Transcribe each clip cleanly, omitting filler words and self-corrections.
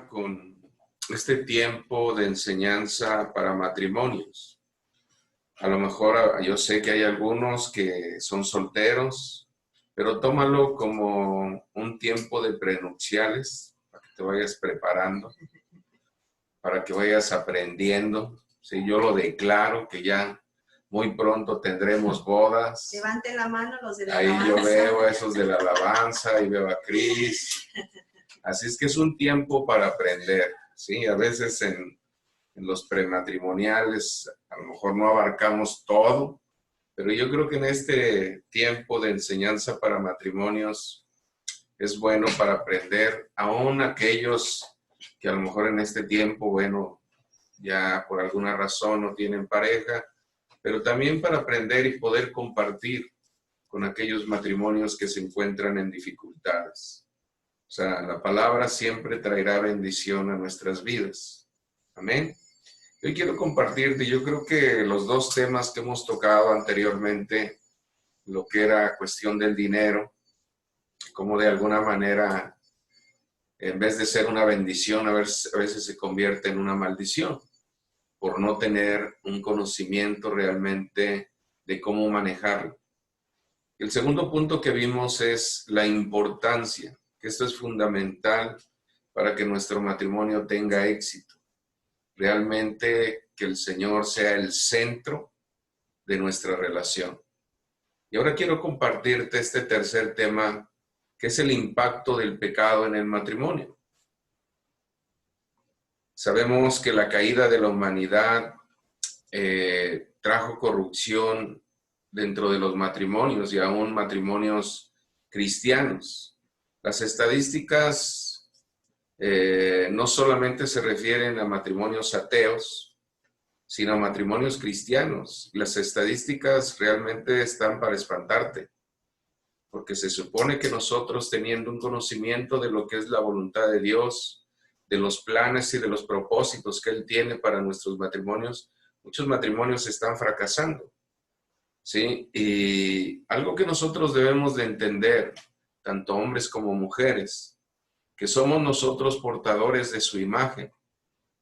con este tiempo de enseñanza para matrimonios. A lo mejor yo sé que hay algunos que son solteros, pero tómalo como un tiempo de prenupciales, para que te vayas preparando, para que vayas aprendiendo. Sí, yo lo declaro que ya muy pronto tendremos bodas. Levanten la mano los de la Ahí alabanza. yo veo a esos de la alabanza y veo a Cris. Así es que es un tiempo para aprender, ¿sí? A veces en los prematrimoniales a lo mejor no abarcamos todo, pero yo creo que en este tiempo de enseñanza para matrimonios es bueno para aprender, aún aquellos que a lo mejor en este tiempo, bueno, ya por alguna razón no tienen pareja, pero también para aprender y poder compartir con aquellos matrimonios que se encuentran en dificultades. O sea, la palabra siempre traerá bendición a nuestras vidas. Amén. Hoy quiero compartirte, yo creo que los dos temas que hemos tocado anteriormente, lo que era cuestión del dinero, como de alguna manera, en vez de ser una bendición, a veces se convierte en una maldición, por no tener un conocimiento realmente de cómo manejarlo. El segundo punto que vimos es la importancia, que esto es fundamental para que nuestro matrimonio tenga éxito. Realmente que el Señor sea el centro de nuestra relación. Y ahora quiero compartirte este tercer tema, que es el impacto del pecado en el matrimonio. Sabemos que la caída de la humanidad trajo corrupción dentro de los matrimonios y aún matrimonios cristianos. Las estadísticas no solamente se refieren a matrimonios ateos, sino a matrimonios cristianos. Las estadísticas realmente están para espantarte, porque se supone que nosotros, teniendo un conocimiento de lo que es la voluntad de Dios, de los planes y de los propósitos que Él tiene para nuestros matrimonios, muchos matrimonios están fracasando, ¿sí? Y algo que nosotros debemos de entender, tanto hombres como mujeres, que somos nosotros portadores de su imagen,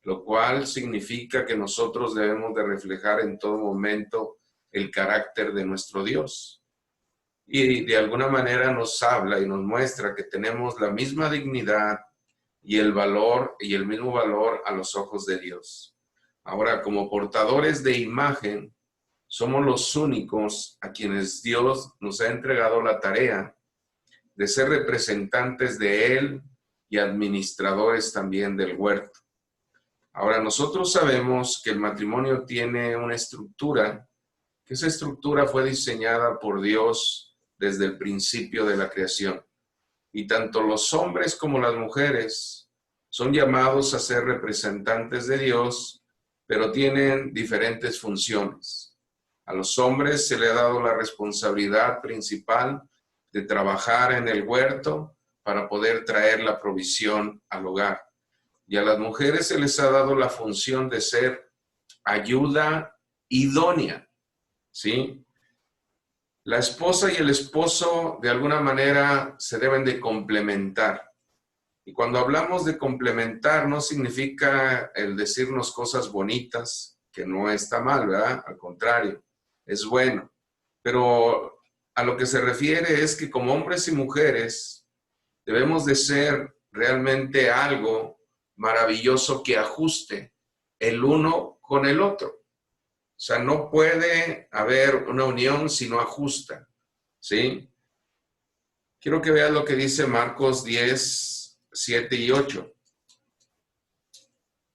lo cual significa que nosotros debemos de reflejar en todo momento el carácter de nuestro Dios. Y de alguna manera nos habla y nos muestra que tenemos la misma dignidad y el valor y el mismo valor a los ojos de Dios. Ahora, como portadores de imagen, somos los únicos a quienes Dios nos ha entregado la tarea de ser representantes de Él y administradores también del huerto. Ahora, nosotros sabemos que el matrimonio tiene una estructura, que esa estructura fue diseñada por Dios desde el principio de la creación. Y tanto los hombres como las mujeres son llamados a ser representantes de Dios, pero tienen diferentes funciones. A los hombres se le ha dado la responsabilidad principal de trabajar en el huerto para poder traer la provisión al hogar. Y a las mujeres se les ha dado la función de ser ayuda idónea, ¿sí? La esposa y el esposo de alguna manera se deben de complementar. Y cuando hablamos de complementar no significa el decirnos cosas bonitas, que no está mal, ¿verdad? Al contrario, es bueno. Pero a lo que se refiere es que como hombres y mujeres debemos de ser realmente algo maravilloso que ajuste el uno con el otro. O sea, no puede haber una unión si no ajusta, ¿sí? Quiero que veas lo que dice Marcos 10, 7 y 8.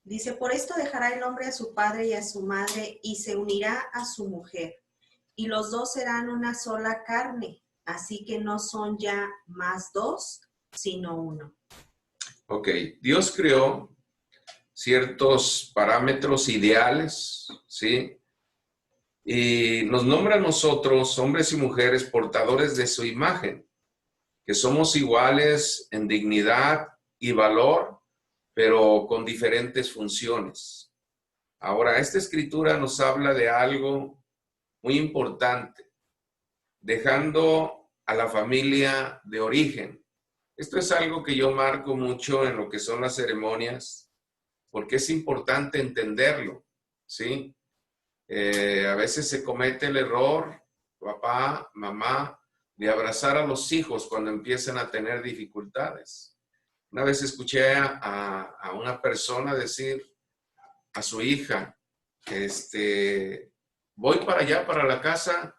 Dice, por esto dejará el hombre a su padre y a su madre y se unirá a su mujer. Y los dos serán una sola carne. Así que no son ya más dos, sino uno. Ok, Dios creó ciertos parámetros ideales, ¿sí? Y nos nombra a nosotros, hombres y mujeres, portadores de su imagen, que somos iguales en dignidad y valor, pero con diferentes funciones. Ahora, esta escritura nos habla de algo muy importante, dejando a la familia de origen, Esto es algo que yo marco mucho en lo que son las ceremonias, porque es importante entenderlo, ¿sí? A veces se comete el error, papá, mamá, de abrazar a los hijos cuando empiezan a tener dificultades. Una vez escuché a una persona decir a su hija, voy para allá, para la casa,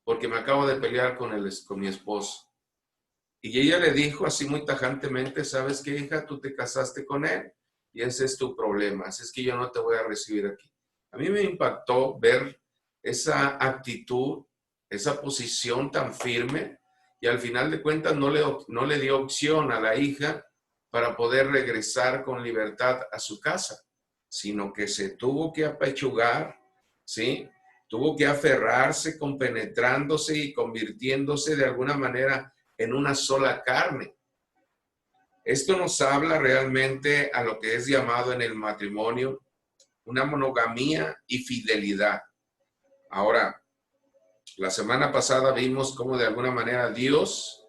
porque me acabo de pelear con mi esposo. Y ella le dijo así muy tajantemente, ¿sabes qué, hija? Tú te casaste con él y ese es tu problema, así es que yo no te voy a recibir aquí. A mí me impactó ver esa actitud, esa posición tan firme y al final de cuentas no le dio opción a la hija para poder regresar con libertad a su casa, sino que se tuvo que apechugar, ¿sí? Tuvo que aferrarse, compenetrándose y convirtiéndose de alguna manera en una sola carne. Esto nos habla realmente a lo que es llamado en el matrimonio una monogamía y fidelidad. Ahora, la semana pasada vimos cómo de alguna manera Dios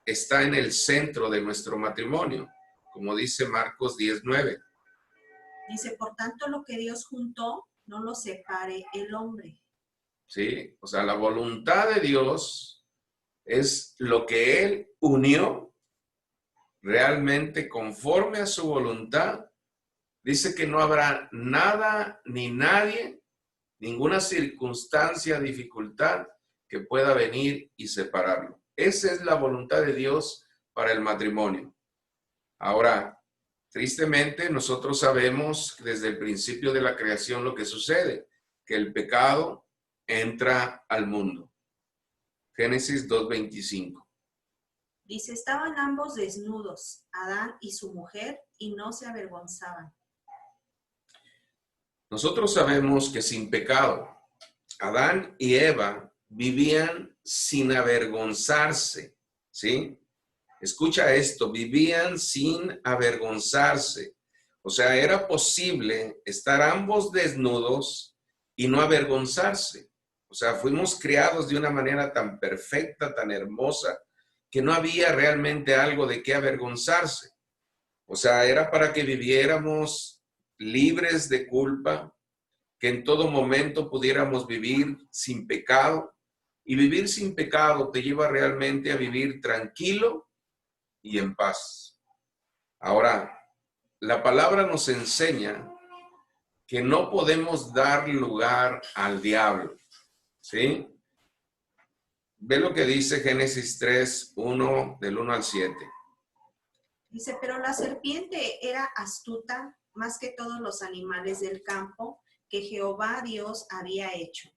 está en el centro de nuestro matrimonio, como dice Marcos 10:9. Dice, por tanto, lo que Dios juntó, no lo separe el hombre. Sí, o sea, la voluntad de Dios es lo que Él unió realmente conforme a su voluntad. Dice que no habrá nada ni nadie, ninguna circunstancia, dificultad que pueda venir y separarlo. Esa es la voluntad de Dios para el matrimonio. Ahora, tristemente, nosotros sabemos desde el principio de la creación lo que sucede, que el pecado entra al mundo. Génesis 2:25. Dice, estaban ambos desnudos, Adán y su mujer, y no se avergonzaban. Nosotros sabemos que sin pecado, Adán y Eva vivían sin avergonzarse, ¿sí? Escucha esto, vivían sin avergonzarse. O sea, era posible estar ambos desnudos y no avergonzarse. O sea, fuimos criados de una manera tan perfecta, tan hermosa, que no había realmente algo de qué avergonzarse. O sea, era para que viviéramos libres de culpa, que en todo momento pudiéramos vivir sin pecado. Y vivir sin pecado te lleva realmente a vivir tranquilo y en paz. Ahora, la palabra nos enseña que no podemos dar lugar al diablo, ¿sí? Ve lo que dice Génesis 3:1, del 1 al 7. Dice, pero la serpiente era astuta más que todos los animales del campo que Jehová Dios había hecho,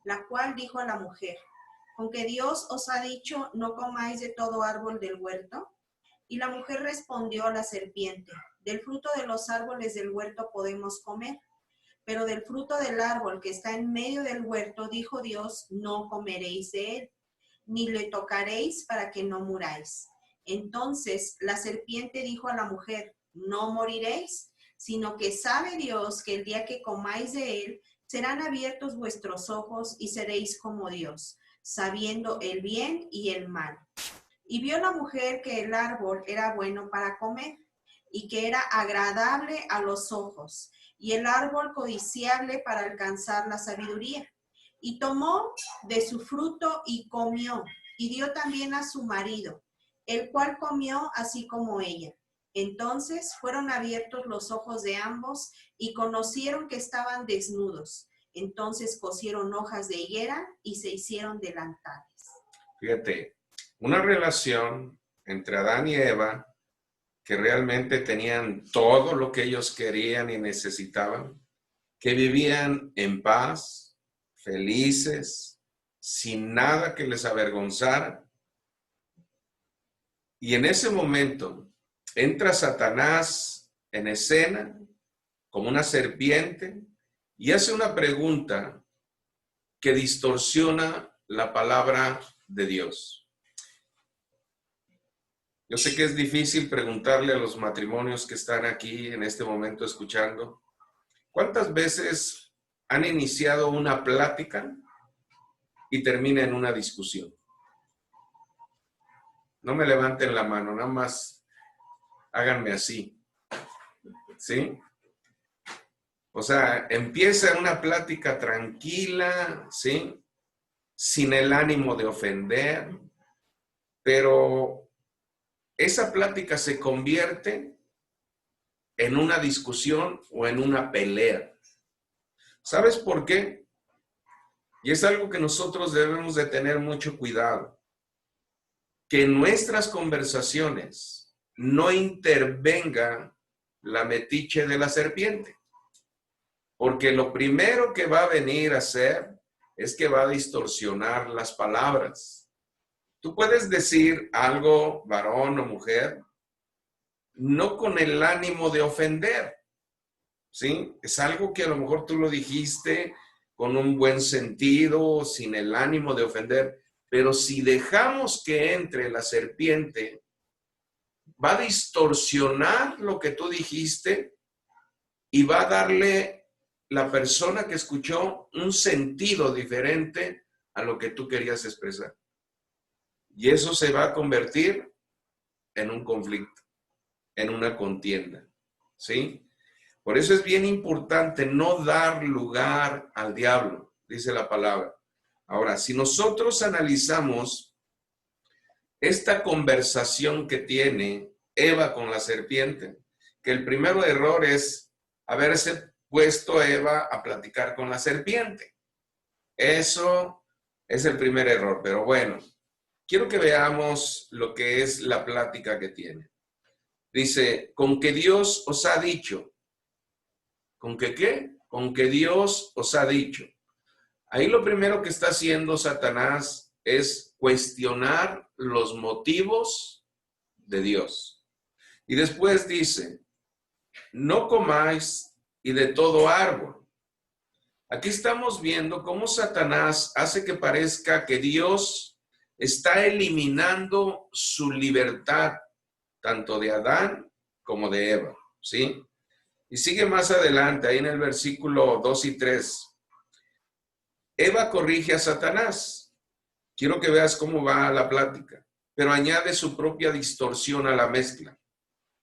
la cual dijo a la mujer, ¿con que Dios os ha dicho, no comáis de todo árbol del huerto? Y la mujer respondió a la serpiente, del fruto de los árboles del huerto podemos comer, pero del fruto del árbol que está en medio del huerto, dijo Dios, no comeréis de él, ni le tocaréis para que no muráis. Entonces la serpiente dijo a la mujer, no moriréis, sino que sabe Dios que el día que comáis de él, serán abiertos vuestros ojos y seréis como Dios, sabiendo el bien y el mal. Y vio la mujer que el árbol era bueno para comer y que era agradable a los ojos, y el árbol codiciable para alcanzar la sabiduría. Y tomó de su fruto y comió, y dio también a su marido, el cual comió así como ella. Entonces fueron abiertos los ojos de ambos y conocieron que estaban desnudos. Entonces cosieron hojas de higuera y se hicieron delantales. Fíjate, una relación entre Adán y Eva que realmente tenían todo lo que ellos querían y necesitaban, que vivían en paz, felices, sin nada que les avergonzara. Y en ese momento entra Satanás en escena como una serpiente y hace una pregunta que distorsiona la palabra de Dios. Yo sé que es difícil preguntarle a los matrimonios que están aquí en este momento escuchando, ¿cuántas veces han iniciado una plática y termina en una discusión? No me levanten la mano, nada más háganme así. ¿Sí? O sea, empieza una plática tranquila, ¿sí? Sin el ánimo de ofender, pero esa plática se convierte en una discusión o en una pelea. ¿Sabes por qué? Y es algo que nosotros debemos de tener mucho cuidado. Que en nuestras conversaciones no intervenga la metiche de la serpiente. Porque lo primero que va a venir a hacer es que va a distorsionar las palabras. Tú puedes decir algo, varón o mujer, no con el ánimo de ofender, ¿sí? Es algo que a lo mejor tú lo dijiste con un buen sentido, sin el ánimo de ofender, pero si dejamos que entre la serpiente, va a distorsionar lo que tú dijiste y va a darle la persona que escuchó un sentido diferente a lo que tú querías expresar. Y eso se va a convertir en un conflicto, en una contienda, ¿sí? Por eso es bien importante no dar lugar al diablo, dice la palabra. Ahora, si nosotros analizamos esta conversación que tiene Eva con la serpiente, que el primer error es haberse puesto a Eva a platicar con la serpiente. Eso es el primer error, pero bueno, quiero que veamos lo que es la plática que tiene. Dice, con que Dios os ha dicho. ¿Con que qué? Con que Dios os ha dicho. Ahí lo primero que está haciendo Satanás es cuestionar los motivos de Dios. Y después dice, no comáis y de todo árbol. Aquí estamos viendo cómo Satanás hace que parezca que Dios está eliminando su libertad, tanto de Adán como de Eva, ¿sí? Y sigue más adelante, ahí en el versículo 2 y 3. Eva corrige a Satanás. Quiero que veas cómo va la plática, pero añade su propia distorsión a la mezcla,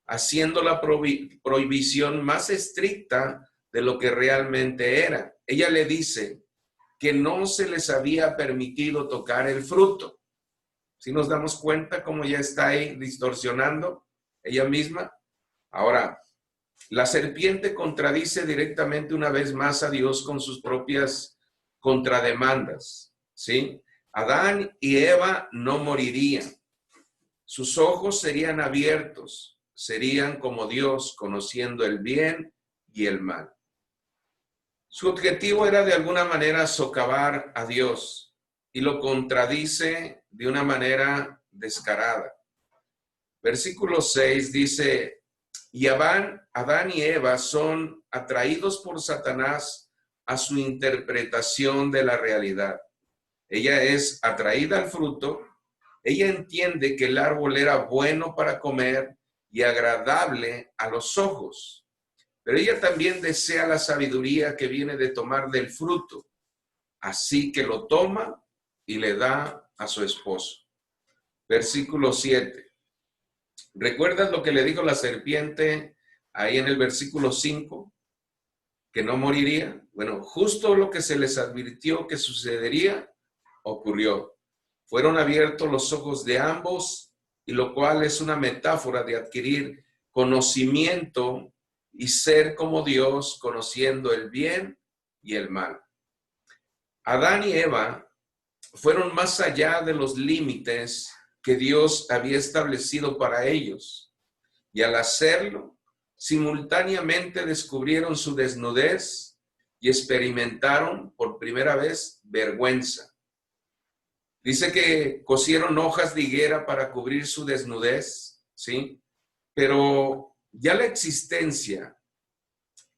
haciendo la prohibición más estricta de lo que realmente era. Ella le dice que no se les había permitido tocar el fruto. ¿Sí nos damos cuenta cómo ya está ahí distorsionando ella misma? Ahora, la serpiente contradice directamente una vez más a Dios con sus propias contrademandas, ¿sí? Adán y Eva no morirían. Sus ojos serían abiertos, serían como Dios, conociendo el bien y el mal. Su objetivo era de alguna manera socavar a Dios y lo contradice de una manera descarada. Versículo 6 dice, y Adán y Eva son atraídos por Satanás a su interpretación de la realidad. Ella es atraída al fruto, ella entiende que el árbol era bueno para comer y agradable a los ojos, pero ella también desea la sabiduría que viene de tomar del fruto, así que lo toma y le da a su esposo. Versículo 7. ¿Recuerdas lo que le dijo la serpiente ahí en el versículo 5? Que no moriría. Bueno, justo lo que se les advirtió que sucedería, ocurrió. Fueron abiertos los ojos de ambos, y lo cual es una metáfora de adquirir conocimiento y ser como Dios, conociendo el bien y el mal. Adán y Eva fueron más allá de los límites que Dios había establecido para ellos, y al hacerlo, simultáneamente descubrieron su desnudez y experimentaron por primera vez vergüenza. Dice que cosieron hojas de higuera para cubrir su desnudez, ¿sí? Pero ya la existencia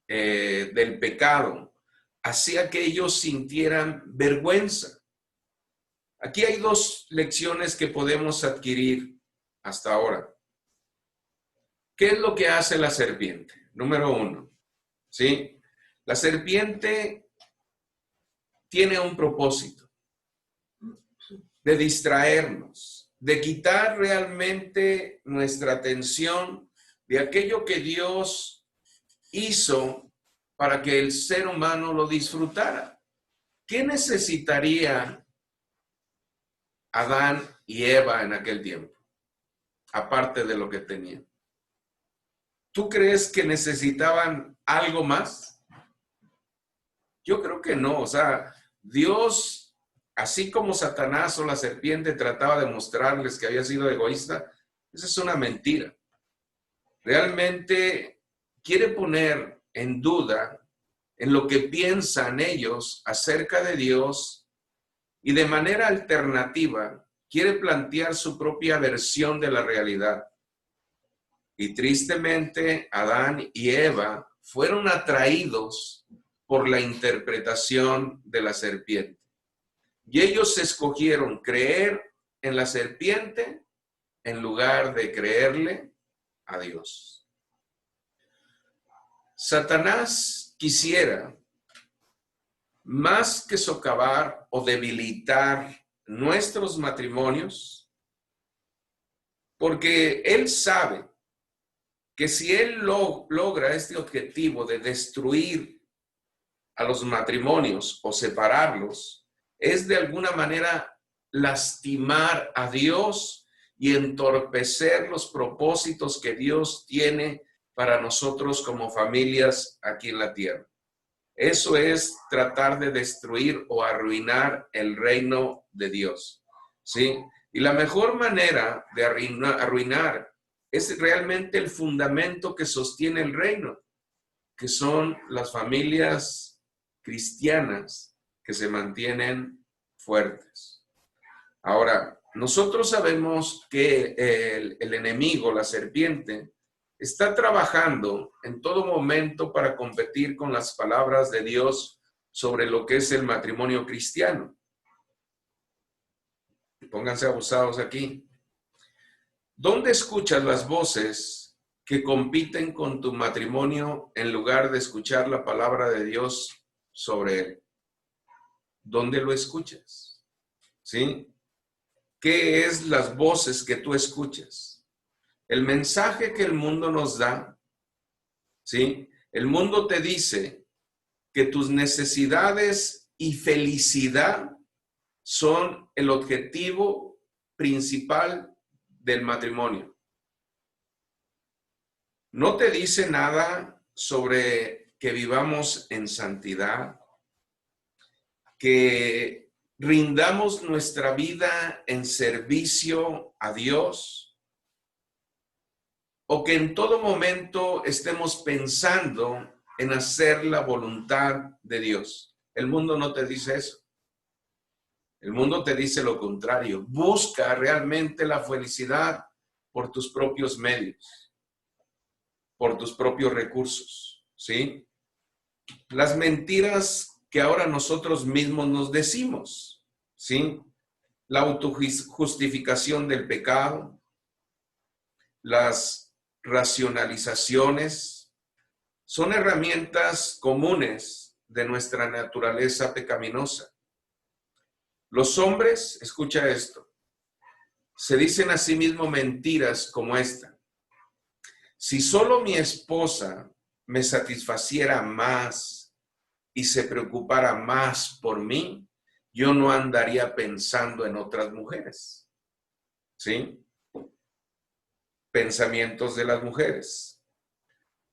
del pecado hacía que ellos sintieran vergüenza. Aquí hay dos lecciones que podemos adquirir hasta ahora. ¿Qué es lo que hace la serpiente? Número 1, ¿sí? La serpiente tiene un propósito de distraernos, de quitar realmente nuestra atención de aquello que Dios hizo para que el ser humano lo disfrutara. ¿Qué necesitaría Adán y Eva en aquel tiempo, aparte de lo que tenían? ¿Tú crees que necesitaban algo más? Yo creo que no. O sea, Dios, así como Satanás o la serpiente trataba de mostrarles que había sido egoísta, esa es una mentira. Realmente quiere poner en duda en lo que piensan ellos acerca de Dios y de manera alternativa quiere plantear su propia versión de la realidad. Y tristemente, Adán y Eva fueron atraídos por la interpretación de la serpiente. Y ellos escogieron creer en la serpiente en lugar de creerle a Dios. Satanás quisiera, más que socavar o debilitar nuestros matrimonios, porque él sabe que si él logra este objetivo de destruir a los matrimonios o separarlos, es de alguna manera lastimar a Dios y entorpecer los propósitos que Dios tiene para nosotros como familias aquí en la tierra. Eso es tratar de destruir o arruinar el reino de Dios, ¿sí? Y la mejor manera de arruinar es realmente el fundamento que sostiene el reino, que son las familias cristianas que se mantienen fuertes. Ahora, nosotros sabemos que el enemigo, la serpiente, está trabajando en todo momento para competir con las palabras de Dios sobre lo que es el matrimonio cristiano. Pónganse abusados aquí. ¿Dónde escuchas las voces que compiten con tu matrimonio en lugar de escuchar la palabra de Dios sobre él? ¿Dónde lo escuchas? ¿Sí? ¿Qué es las voces que tú escuchas? El mensaje que el mundo nos da, ¿sí? El mundo te dice que tus necesidades y felicidad son el objetivo principal del matrimonio. No te dice nada sobre que vivamos en santidad, que rindamos nuestra vida en servicio a Dios, o que en todo momento estemos pensando en hacer la voluntad de Dios. El mundo no te dice eso. El mundo te dice lo contrario. Busca realmente la felicidad por tus propios medios, por tus propios recursos, ¿sí? Las mentiras que ahora nosotros mismos nos decimos, ¿sí? La autojustificación del pecado, las racionalizaciones, son herramientas comunes de nuestra naturaleza pecaminosa. Los hombres, escucha esto, se dicen a sí mismos mentiras como esta. Si solo mi esposa me satisfaciera más y se preocupara más por mí, yo no andaría pensando en otras mujeres. ¿Sí? Pensamientos de las mujeres.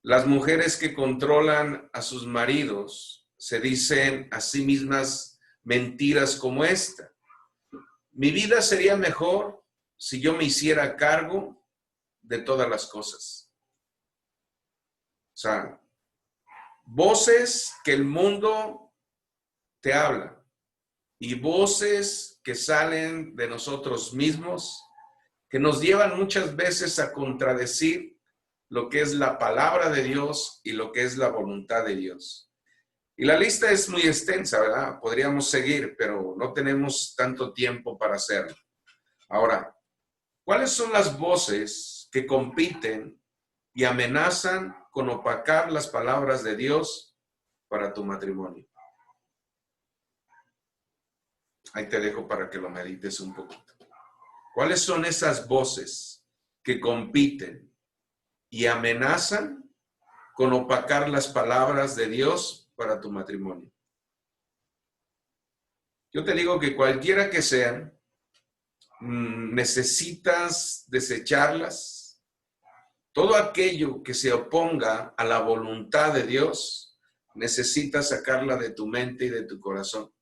Las mujeres que controlan a sus maridos se dicen a sí mismas mentiras como esta. Mi vida sería mejor si yo me hiciera cargo de todas las cosas. O sea, voces que el mundo te habla y voces que salen de nosotros mismos que nos llevan muchas veces a contradecir lo que es la palabra de Dios y lo que es la voluntad de Dios. Y la lista es muy extensa, ¿verdad? Podríamos seguir, pero no tenemos tanto tiempo para hacerlo. Ahora, ¿cuáles son las voces que compiten y amenazan con opacar las palabras de Dios para tu matrimonio? Ahí te dejo para que lo medites un poquito. ¿Cuáles son esas voces que compiten y amenazan con opacar las palabras de Dios para tu matrimonio? Yo te digo que cualquiera que sean, necesitas desecharlas. Todo aquello que se oponga a la voluntad de Dios, necesitas sacarla de tu mente y de tu corazón.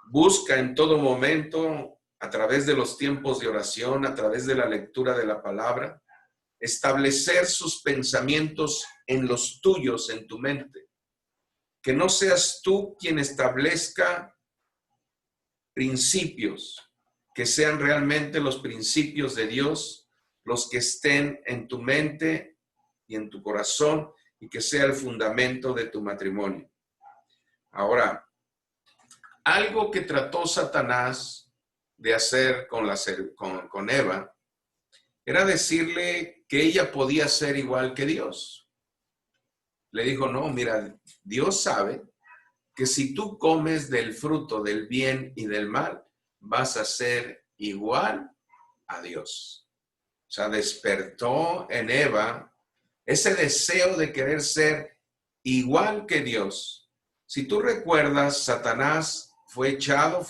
Busca en todo momento, a través de los tiempos de oración, a través de la lectura de la palabra, establecer sus pensamientos en los tuyos, en tu mente. Que no seas tú quien establezca principios, que sean realmente los principios de Dios, los que estén en tu mente y en tu corazón, y que sea el fundamento de tu matrimonio. Ahora, algo que trató Satanás de hacer con Eva, era decirle que ella podía ser igual que Dios. Le dijo, no, mira, Dios sabe que si tú comes del fruto del bien y del mal, vas a ser igual a Dios. O sea, despertó en Eva ese deseo de querer ser igual que Dios. Si tú recuerdas, Satanás fue echado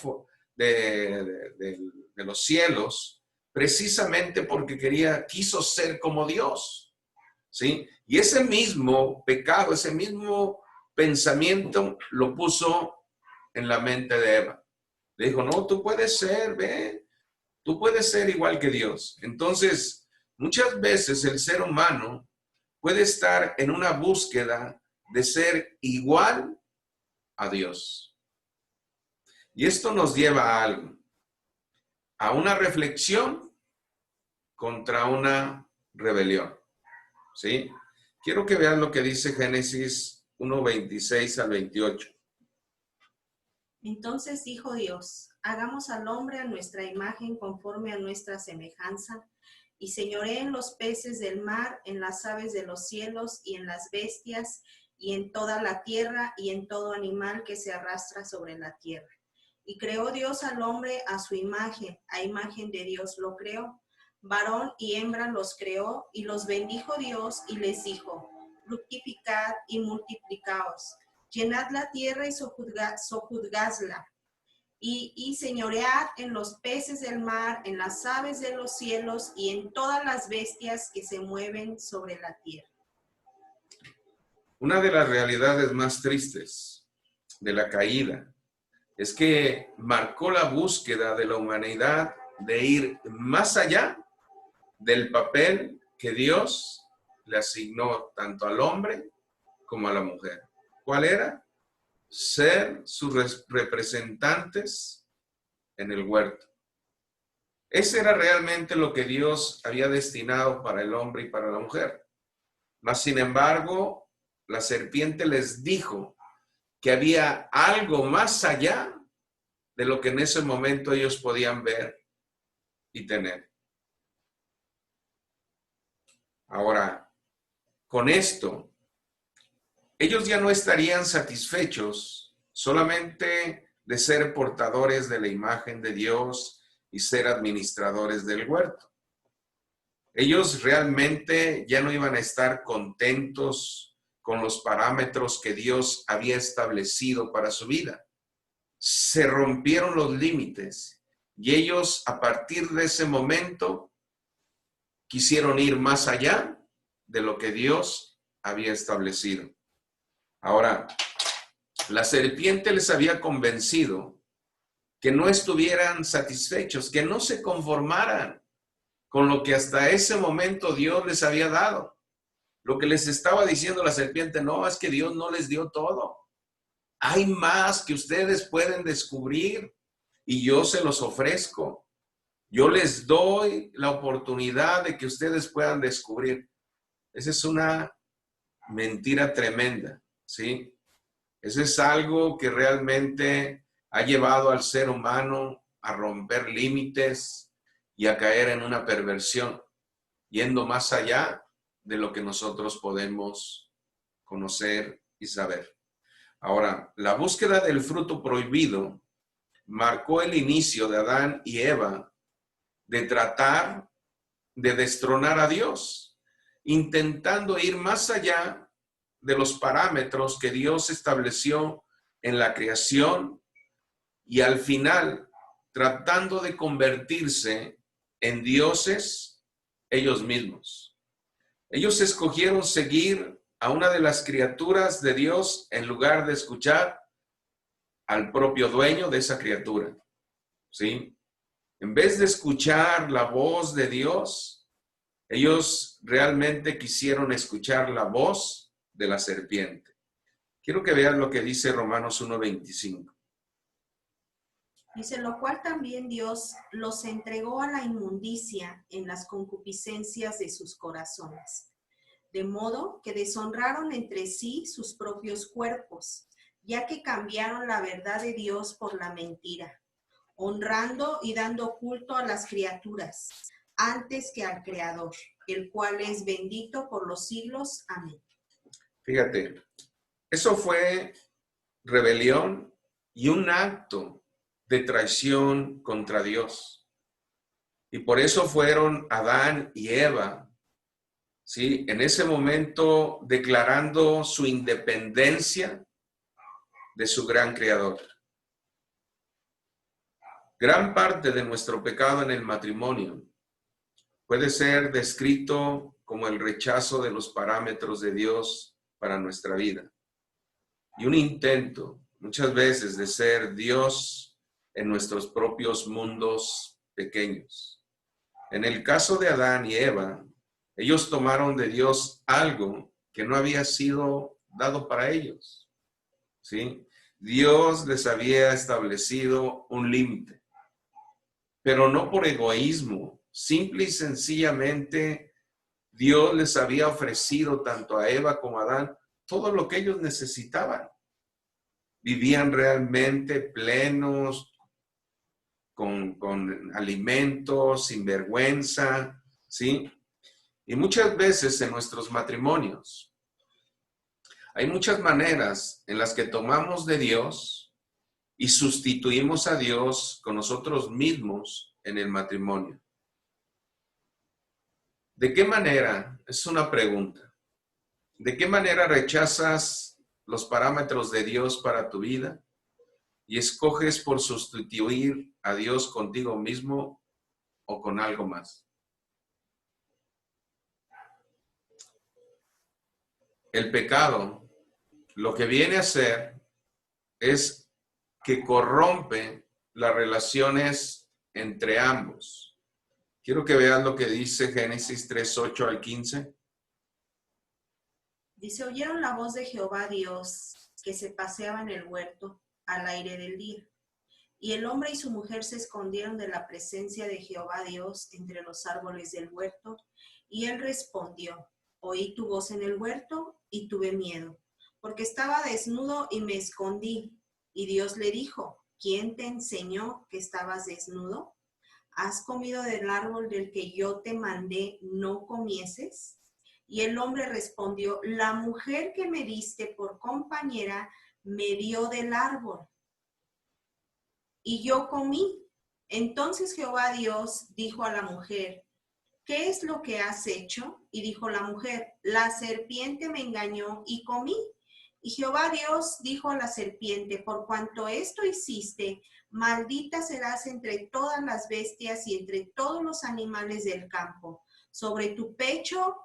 de los cielos precisamente porque quiso ser como Dios, ¿sí? Y ese mismo pecado, ese mismo pensamiento lo puso en la mente de Eva. Le dijo, no, tú puedes ser, ve, tú puedes ser igual que Dios. Entonces, muchas veces el ser humano puede estar en una búsqueda de ser igual a Dios. Y esto nos lleva a algo, a una reflexión contra una rebelión, ¿sí? Quiero que vean lo que dice Génesis 1:26 al 28. Entonces dijo Dios, hagamos al hombre a nuestra imagen conforme a nuestra semejanza, y señoree en los peces del mar, en las aves de los cielos, y en las bestias, y en toda la tierra, y en todo animal que se arrastra sobre la tierra. Y creó Dios al hombre a su imagen, a imagen de Dios lo creó. Varón y hembra los creó, y los bendijo Dios, y les dijo, fructificad y multiplicaos, llenad la tierra y sojuzgadla, y señoread en los peces del mar, en las aves de los cielos, y en todas las bestias que se mueven sobre la tierra. Una de las realidades más tristes de la caída es que marcó la búsqueda de la humanidad de ir más allá del papel que Dios le asignó tanto al hombre como a la mujer. ¿Cuál era? Ser sus representantes en el huerto. Ese era realmente lo que Dios había destinado para el hombre y para la mujer. Mas, sin embargo, la serpiente les dijo que había algo más allá de lo que en ese momento ellos podían ver y tener. Ahora, con esto, ellos ya no estarían satisfechos solamente de ser portadores de la imagen de Dios y ser administradores del huerto. Ellos realmente ya no iban a estar contentos con los parámetros que Dios había establecido para su vida. Se rompieron los límites y ellos, a partir de ese momento, quisieron ir más allá de lo que Dios había establecido. Ahora, la serpiente les había convencido que no estuvieran satisfechos, que no se conformaran con lo que hasta ese momento Dios les había dado. Lo que les estaba diciendo la serpiente, no, es que Dios no les dio todo. Hay más que ustedes pueden descubrir y yo se los ofrezco. Yo les doy la oportunidad de que ustedes puedan descubrir. Esa es una mentira tremenda, ¿sí? Eso es algo que realmente ha llevado al ser humano a romper límites y a caer en una perversión, yendo más allá de lo que nosotros podemos conocer y saber. Ahora, la búsqueda del fruto prohibido marcó el inicio de Adán y Eva de tratar de destronar a Dios, intentando ir más allá de los parámetros que Dios estableció en la creación y al final tratando de convertirse en dioses ellos mismos. Ellos escogieron seguir a una de las criaturas de Dios en lugar de escuchar al propio dueño de esa criatura, ¿sí? En vez de escuchar la voz de Dios, ellos realmente quisieron escuchar la voz de la serpiente. Quiero que vean lo que dice Romanos 1:25. Dice, lo cual también Dios los entregó a la inmundicia en las concupiscencias de sus corazones, de modo que deshonraron entre sí sus propios cuerpos, ya que cambiaron la verdad de Dios por la mentira, honrando y dando culto a las criaturas, antes que al Creador, el cual es bendito por los siglos. Amén. Fíjate, eso fue rebelión y un acto de traición contra Dios. Y por eso fueron Adán y Eva, ¿sí? En ese momento declarando su independencia de su gran creador. Gran parte de nuestro pecado en el matrimonio puede ser descrito como el rechazo de los parámetros de Dios para nuestra vida. Y un intento, muchas veces, de ser Dios en nuestros propios mundos pequeños. En el caso de Adán y Eva, ellos tomaron de Dios algo que no había sido dado para ellos, ¿sí? Dios les había establecido un límite, pero no por egoísmo. Simple y sencillamente, Dios les había ofrecido tanto a Eva como a Adán todo lo que ellos necesitaban. Vivían realmente plenos, con alimentos, sin vergüenza, ¿sí? Y muchas veces en nuestros matrimonios hay muchas maneras en las que tomamos de Dios y sustituimos a Dios con nosotros mismos en el matrimonio. ¿De qué manera? Es una pregunta. ¿De qué manera rechazas los parámetros de Dios para tu vida y escoges por sustituir a Dios contigo mismo o con algo más? El pecado, lo que viene a hacer es que corrompe las relaciones entre ambos. Quiero que vean lo que dice Génesis 3:8 al 15. Dice, oyeron la voz de Jehová Dios, que se paseaba en el huerto al aire del día. Y el hombre y su mujer se escondieron de la presencia de Jehová Dios entre los árboles del huerto. Y él respondió, oí tu voz en el huerto y tuve miedo, porque estaba desnudo y me escondí. Y Dios le dijo, ¿quién te enseñó que estabas desnudo? ¿Has comido del árbol del que yo te mandé no comieses? Y el hombre respondió, la mujer que me diste por compañera me dio del árbol y yo comí. Entonces Jehová Dios dijo a la mujer, ¿qué es lo que has hecho? Y dijo la mujer, la serpiente me engañó y comí. Y Jehová Dios dijo a la serpiente, por cuanto esto hiciste, maldita serás entre todas las bestias y entre todos los animales del campo. Sobre tu pecho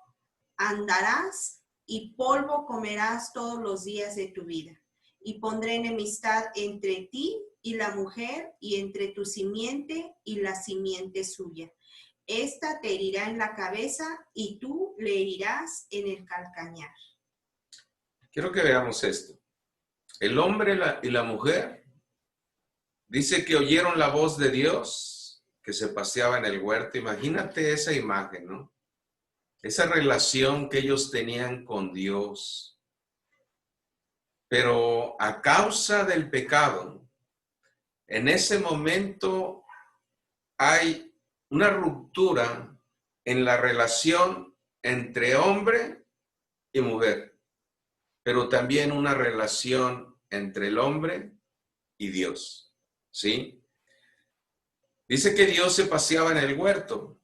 andarás y polvo comerás todos los días de tu vida. Y pondré enemistad entre ti y la mujer, y entre tu simiente y la simiente suya. Esta te herirá en la cabeza y tú le herirás en el calcañar. Quiero que veamos esto. El hombre y la mujer dice que oyeron la voz de Dios que se paseaba en el huerto. Imagínate esa imagen, ¿no? Esa relación que ellos tenían con Dios. Pero a causa del pecado, en ese momento hay una ruptura en la relación entre hombre y mujer, pero también una relación entre el hombre y Dios, ¿sí? Dice que Dios se paseaba en el huerto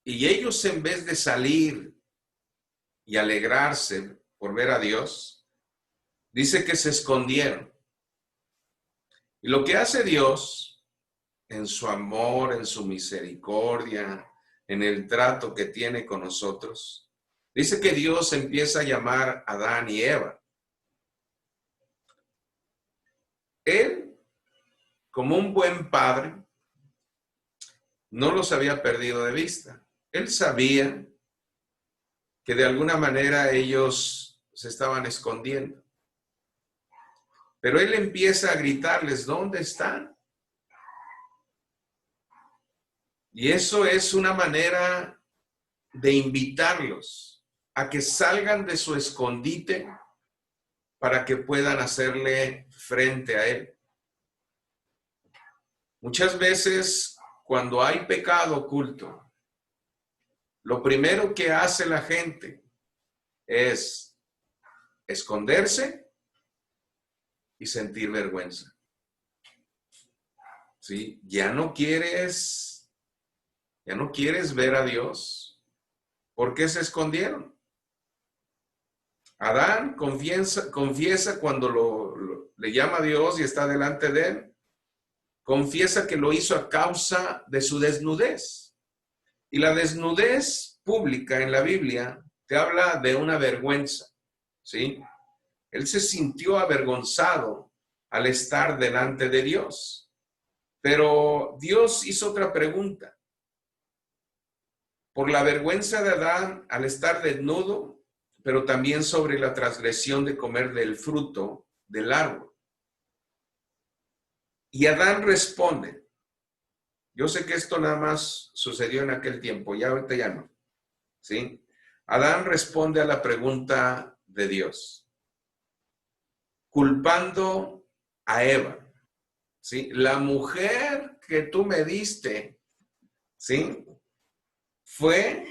y ellos, en vez de salir y alegrarse por ver a Dios, dice que se escondieron. Y lo que hace Dios en su amor, en su misericordia, en el trato que tiene con nosotros, dice que Dios empieza a llamar a Adán y Eva. Él, como un buen padre, no los había perdido de vista. Él sabía que de alguna manera ellos se estaban escondiendo. Pero él empieza a gritarles, ¿dónde están? Y eso es una manera de invitarlos a que salgan de su escondite para que puedan hacerle frente a él. Muchas veces, cuando hay pecado oculto, lo primero que hace la gente es esconderse y sentir vergüenza. ¿Sí? Ya no quieres ver a Dios. ¿Por qué se escondieron? Adán confiesa cuando le llama a Dios y está delante de él. Confiesa que lo hizo a causa de su desnudez. Y la desnudez pública en la Biblia te habla de una vergüenza, ¿sí? Él se sintió avergonzado al estar delante de Dios. Pero Dios hizo otra pregunta. Por la vergüenza de Adán al estar desnudo, pero también sobre la transgresión de comer del fruto del árbol. Y Adán responde. Yo sé que esto nada más sucedió en aquel tiempo, ya ahorita ya no, ¿sí? Adán responde a la pregunta de Dios, culpando a Eva, ¿sí? La mujer que tú me diste, ¿sí? Fue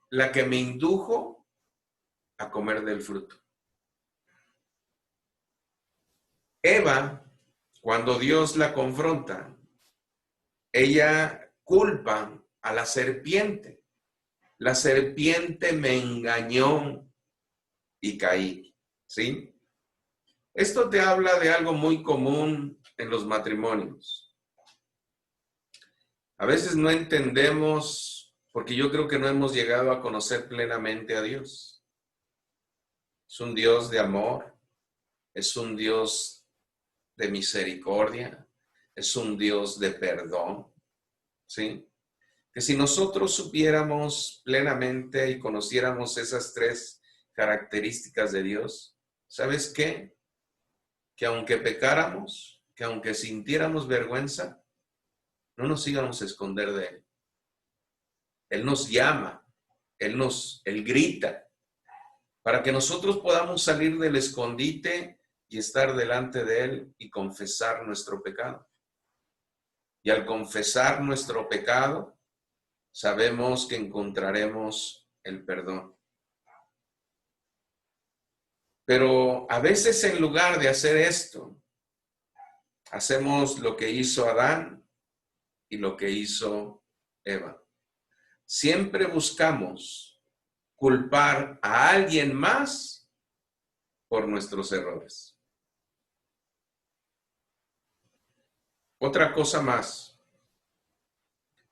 la que me indujo a comer del fruto. Eva, cuando Dios la confronta, ella culpa a la serpiente. La serpiente me engañó y caí, ¿sí? Esto te habla de algo muy común en los matrimonios. A veces no entendemos, porque yo creo que no hemos llegado a conocer plenamente a Dios. Es un Dios de amor, es un Dios de misericordia, es un Dios de perdón, ¿sí? Que si nosotros supiéramos plenamente y conociéramos esas tres características de Dios, ¿sabes qué? Que aunque pecáramos, que aunque sintiéramos vergüenza, no nos íbamos a esconder de Él. Él nos llama, Él grita, para que nosotros podamos salir del escondite y estar delante de Él y confesar nuestro pecado. Y al confesar nuestro pecado, sabemos que encontraremos el perdón. Pero a veces, en lugar de hacer esto, hacemos lo que hizo Adán y lo que hizo Eva. Siempre buscamos culpar a alguien más por nuestros errores. Otra cosa más.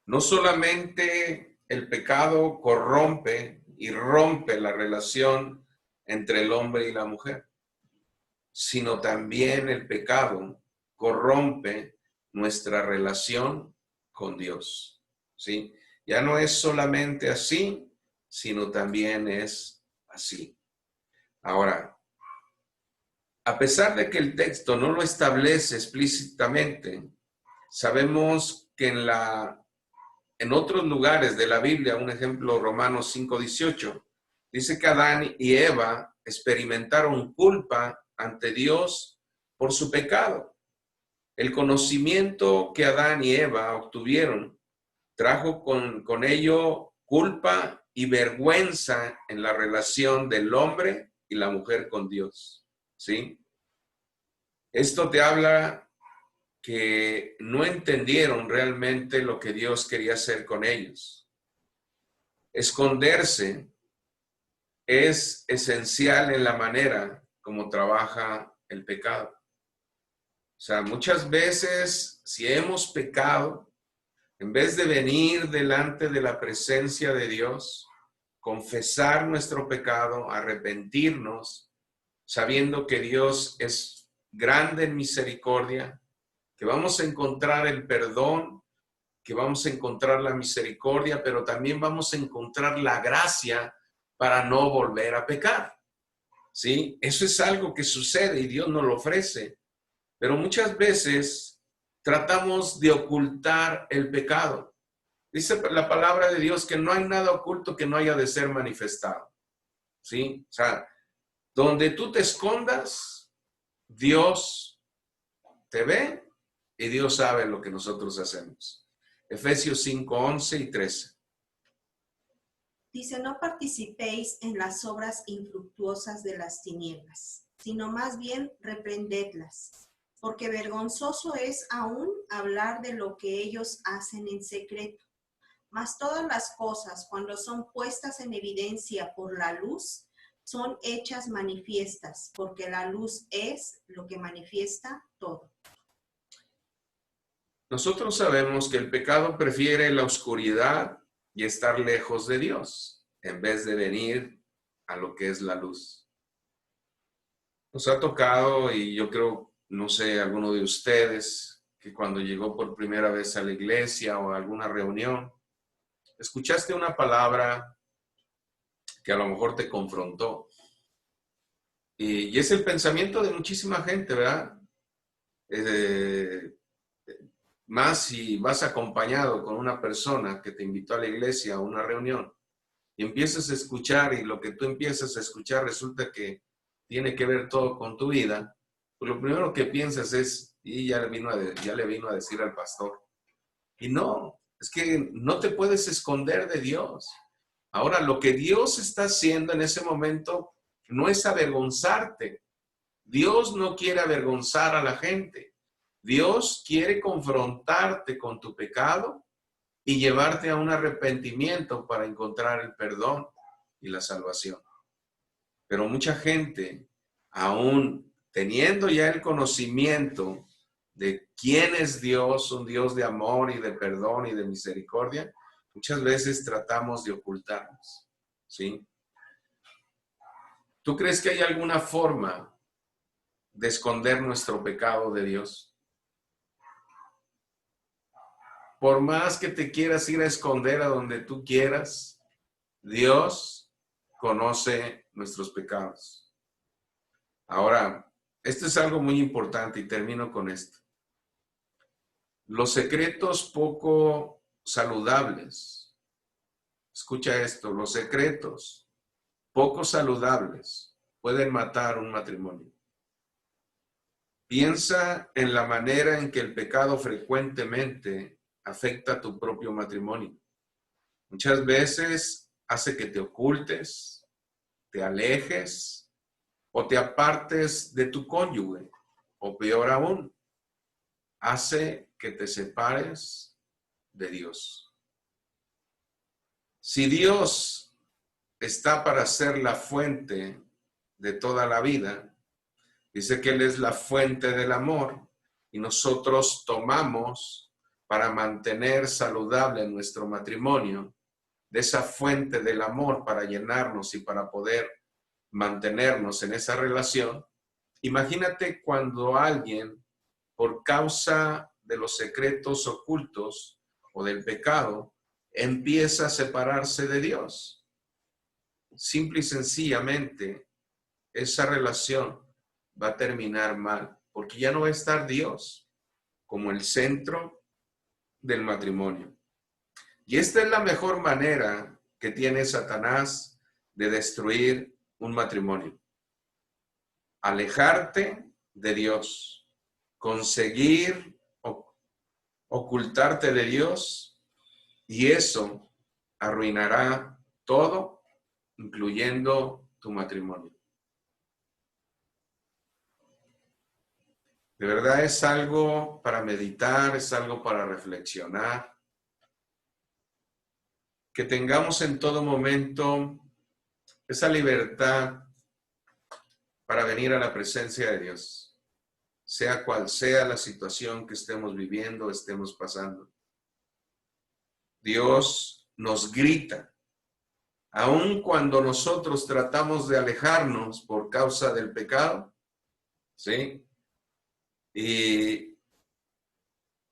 No solamente el pecado corrompe y rompe la relación entre el hombre y la mujer, sino también el pecado corrompe nuestra relación con Dios, ¿sí? Ya no es solamente así, sino también es así. Ahora, a pesar de que el texto no lo establece explícitamente, sabemos que en otros lugares de la Biblia, un ejemplo, Romanos 5:18, dice que Adán y Eva experimentaron culpa ante Dios por su pecado. El conocimiento que Adán y Eva obtuvieron trajo con ello culpa y vergüenza en la relación del hombre y la mujer con Dios, ¿sí? Esto te habla que no entendieron realmente lo que Dios quería hacer con ellos. Esconderse es esencial en la manera como trabaja el pecado. O sea, muchas veces, si hemos pecado, en vez de venir delante de la presencia de Dios, confesar nuestro pecado, arrepentirnos, sabiendo que Dios es grande en misericordia, que vamos a encontrar el perdón, que vamos a encontrar la misericordia, pero también vamos a encontrar la gracia para no volver a pecar. ¿Sí? Eso es algo que sucede y Dios nos lo ofrece. Pero muchas veces tratamos de ocultar el pecado. Dice la palabra de Dios que no hay nada oculto que no haya de ser manifestado. ¿Sí? O sea, donde tú te escondas, Dios te ve y Dios sabe lo que nosotros hacemos. Efesios 5, 11 y 13. Dice, no participéis en las obras infructuosas de las tinieblas, sino más bien reprendedlas, porque vergonzoso es aún hablar de lo que ellos hacen en secreto. Mas todas las cosas, cuando son puestas en evidencia por la luz, son hechas manifiestas, porque la luz es lo que manifiesta todo. Nosotros sabemos que el pecado prefiere la oscuridad y estar lejos de Dios, en vez de venir a lo que es la luz. Nos ha tocado, y yo creo, no sé, alguno de ustedes, que cuando llegó por primera vez a la iglesia o a alguna reunión, escuchaste una palabra que a lo mejor te confrontó. Y es el pensamiento de muchísima gente, ¿verdad? Más si vas acompañado con una persona que te invitó a la iglesia a una reunión y empiezas a escuchar y lo que tú empiezas a escuchar resulta que tiene que ver todo con tu vida, pues lo primero que piensas es, y ya le vino a decir al pastor. Y no, es que no te puedes esconder de Dios. Ahora, lo que Dios está haciendo en ese momento no es avergonzarte. Dios no quiere avergonzar a la gente. Dios quiere confrontarte con tu pecado y llevarte a un arrepentimiento para encontrar el perdón y la salvación. Pero mucha gente, aún teniendo ya el conocimiento de quién es Dios, un Dios de amor y de perdón y de misericordia, muchas veces tratamos de ocultarnos, ¿sí? ¿Tú crees que hay alguna forma de esconder nuestro pecado de Dios? Por más que te quieras ir a esconder a donde tú quieras, Dios conoce nuestros pecados. Ahora, esto es algo muy importante y termino con esto. Los secretos poco saludables. Escucha esto, los secretos poco saludables pueden matar un matrimonio. Piensa en la manera en que el pecado frecuentemente afecta a tu propio matrimonio. Muchas veces hace que te ocultes, te alejes o te apartes de tu cónyuge, o peor aún, hace que te separes de Dios. Si Dios está para ser la fuente de toda la vida, dice que Él es la fuente del amor y nosotros tomamos para mantener saludable nuestro matrimonio de esa fuente del amor para llenarnos y para poder mantenernos en esa relación. Imagínate cuando alguien, por causa de los secretos ocultos o del pecado, empieza a separarse de Dios. Simple y sencillamente, esa relación va a terminar mal, porque ya no va a estar Dios como el centro del matrimonio. Y esta es la mejor manera que tiene Satanás de destruir un matrimonio. Alejarte de Dios, conseguir ocultarte de Dios, y eso arruinará todo, incluyendo tu matrimonio. De verdad es algo para meditar, es algo para reflexionar. Que tengamos en todo momento esa libertad para venir a la presencia de Dios, sea cual sea la situación que estemos viviendo, estemos pasando. Dios nos grita, aun cuando nosotros tratamos de alejarnos por causa del pecado, ¿sí? Y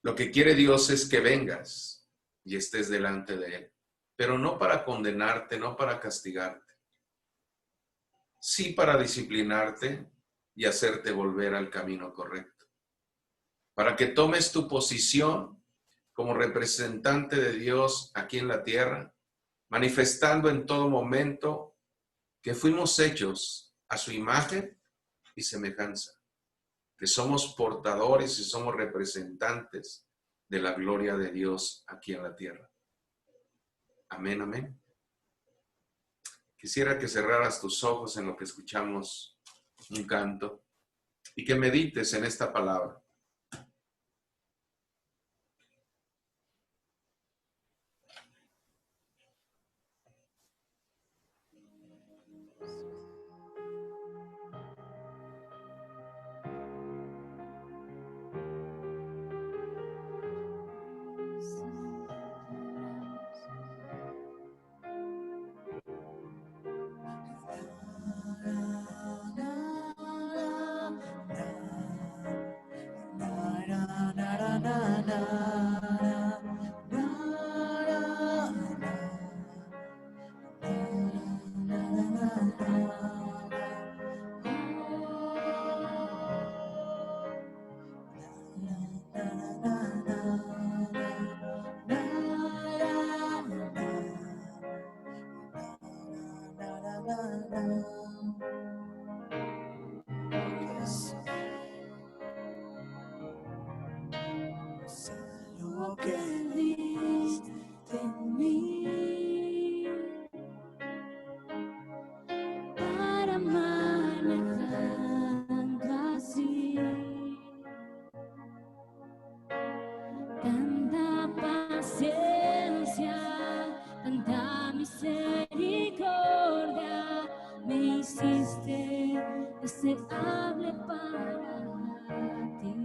lo que quiere Dios es que vengas y estés delante de Él, pero no para condenarte, no para castigarte, sí para disciplinarte y hacerte volver al camino correcto, para que tomes tu posición como representante de Dios aquí en la tierra, manifestando en todo momento que fuimos hechos a su imagen y semejanza, que somos portadores y somos representantes de la gloria de Dios aquí en la tierra. Amén, amén. Quisiera que cerraras tus ojos en lo que escuchamos un canto y que medites en esta palabra. Lo que viste en mí para amarme tanto así, tanta paciencia, tanta misericordia, me hiciste deseable para ti.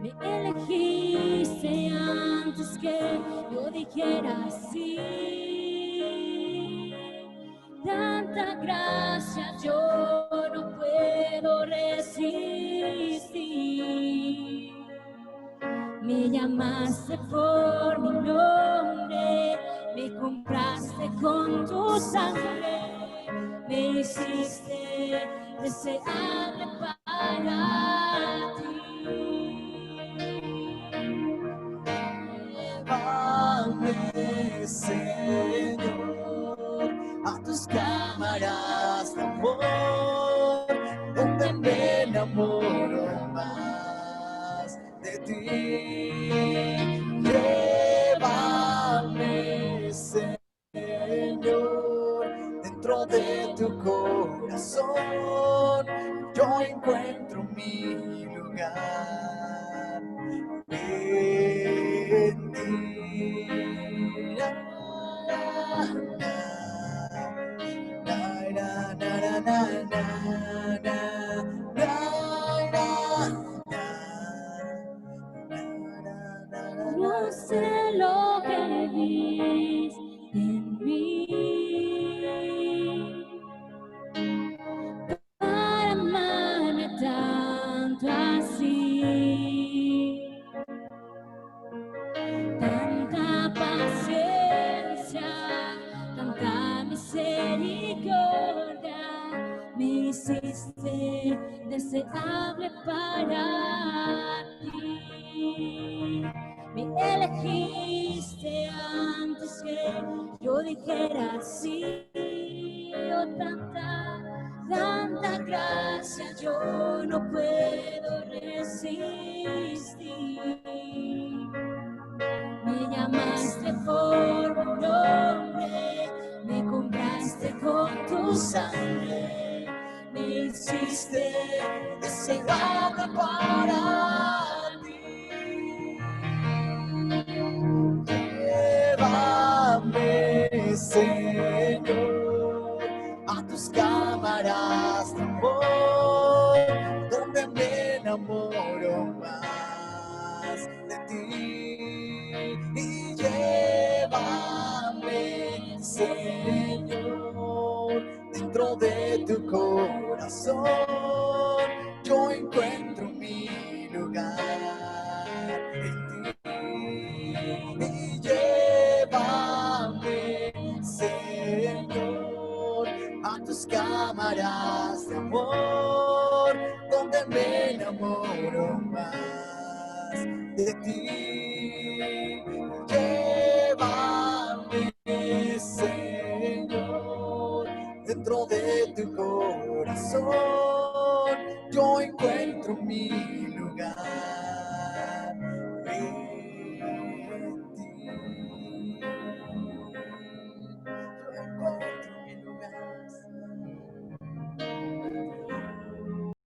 Me elegiste antes que yo dijera sí. Tanta gracia yo no puedo resistir. Me llamaste por mi nombre, me compraste con tu sangre, me hiciste deseable para ti. Llévame, Señor, a tus cámaras de amor, donde me enamoro más de ti. Llévame, Señor, dentro de tu corazón, yo encuentro mi lugar en ti. No sé lo que viste en mí para amarme tanto así, tanta paciencia, tanta misericordia, me hiciste deseable para ti. Me elegiste antes que yo dijera sí. Oh, tanta gracia yo no puedo resistir. Me llamaste por mi nombre, me compraste con tu sangre, me hiciste deseable para ti. Llévame, Señor, a tus cámaras de amor, donde me enamoro más de ti. Y llévame, Señor, dentro de tu corazón, yo encuentro mi lugar en ti. Y llévame, Señor, a tus cámaras de amor, donde me enamoro más de ti. Llévame, Señor, dentro de tu corazón, yo encuentro mi lugar.